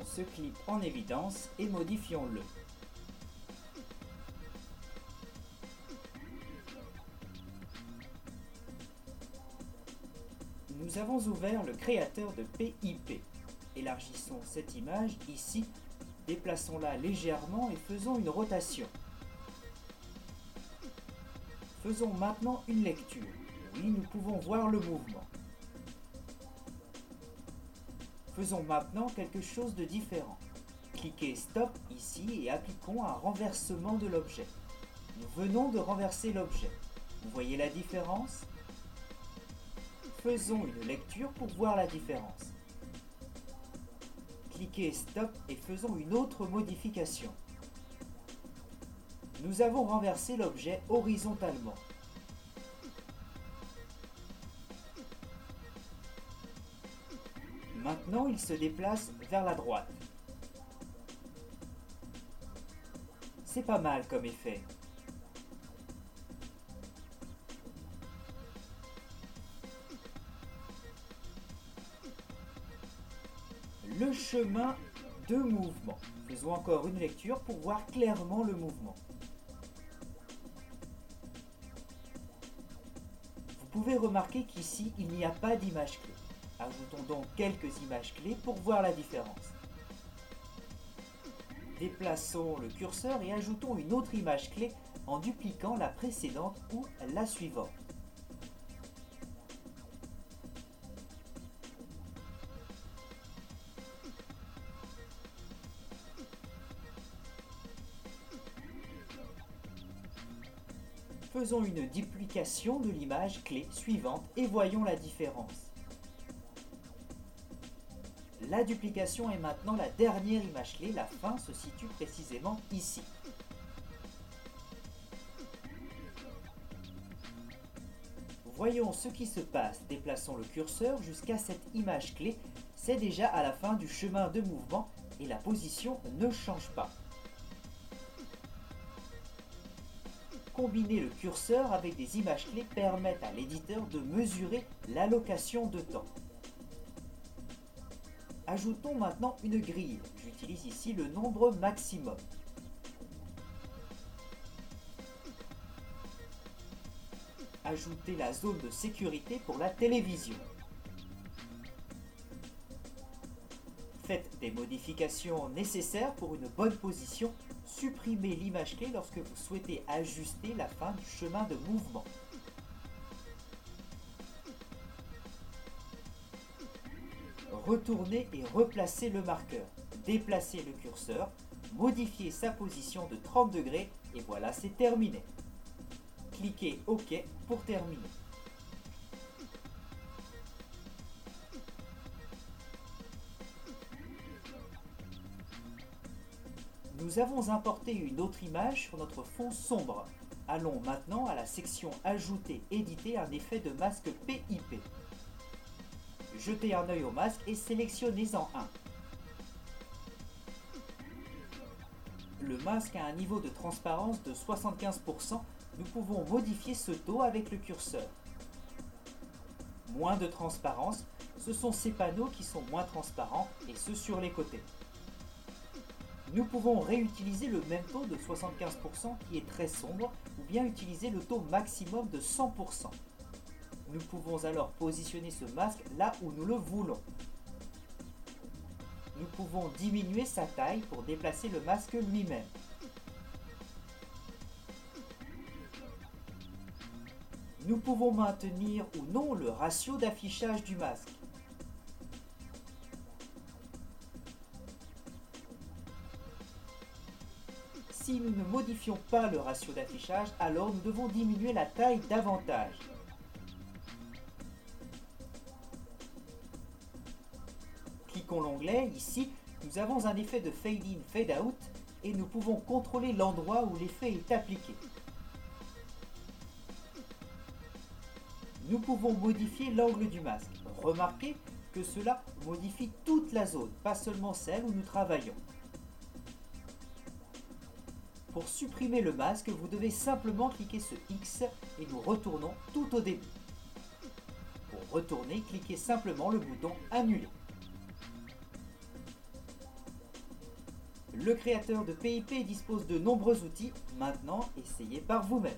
ce clip en évidence et modifions-le. Nous avons ouvert le créateur de PIP. Élargissons cette image ici, déplaçons-la légèrement et faisons une rotation. Faisons maintenant une lecture. Oui, nous pouvons voir le mouvement. Faisons maintenant quelque chose de différent. Cliquez Stop ici et appliquons un renversement de l'objet. Nous venons de renverser l'objet. Vous voyez la différence? Faisons une lecture pour voir la différence. Cliquez Stop et faisons une autre modification. Nous avons renversé l'objet horizontalement. Maintenant, il se déplace vers la droite. C'est pas mal comme effet. Le chemin de mouvement. Faisons encore une lecture pour voir clairement le mouvement. Vous pouvez remarquer qu'ici, il n'y a pas d'image clé. Ajoutons donc quelques images clés pour voir la différence. Déplaçons le curseur et ajoutons une autre image clé en dupliquant la précédente ou la suivante. Faisons une duplication de l'image clé suivante et voyons la différence. La duplication est maintenant la dernière image clé, la fin se situe précisément ici. Voyons ce qui se passe, déplaçons le curseur jusqu'à cette image clé, c'est déjà à la fin du chemin de mouvement et la position ne change pas. Combiner le curseur avec des images clés permet à l'éditeur de mesurer l'allocation de temps. Ajoutons maintenant une grille. J'utilise ici le nombre maximum. Ajoutez la zone de sécurité pour la télévision. Faites des modifications nécessaires pour une bonne position. Supprimez l'image clé lorsque vous souhaitez ajuster la fin du chemin de mouvement. Retournez et replacez le marqueur. Déplacez le curseur, modifiez sa position de 30 degrés et voilà, c'est terminé. Cliquez OK pour terminer. Nous avons importé une autre image sur notre fond sombre. Allons maintenant à la section Ajouter, éditer un effet de masque PIP. Jetez un œil au masque et sélectionnez-en un. Le masque a un niveau de transparence de 75%. Nous pouvons modifier ce taux avec le curseur. Moins de transparence, ce sont ces panneaux qui sont moins transparents et ceux sur les côtés. Nous pouvons réutiliser le même taux de 75% qui est très sombre ou bien utiliser le taux maximum de 100%. Nous pouvons alors positionner ce masque là où nous le voulons. Nous pouvons diminuer sa taille pour déplacer le masque lui-même. Nous pouvons maintenir ou non le ratio d'affichage du masque. Si nous ne modifions pas le ratio d'affichage, alors nous devons diminuer la taille davantage. Cliquons l'onglet, ici, nous avons un effet de Fade In, Fade Out et nous pouvons contrôler l'endroit où l'effet est appliqué. Nous pouvons modifier l'angle du masque. Remarquez que cela modifie toute la zone, pas seulement celle où nous travaillons. Pour supprimer le masque, vous devez simplement cliquer ce X et nous retournons tout au début. Pour retourner, cliquez simplement le bouton Annuler. Le créateur de PIP dispose de nombreux outils, maintenant essayez par vous-même.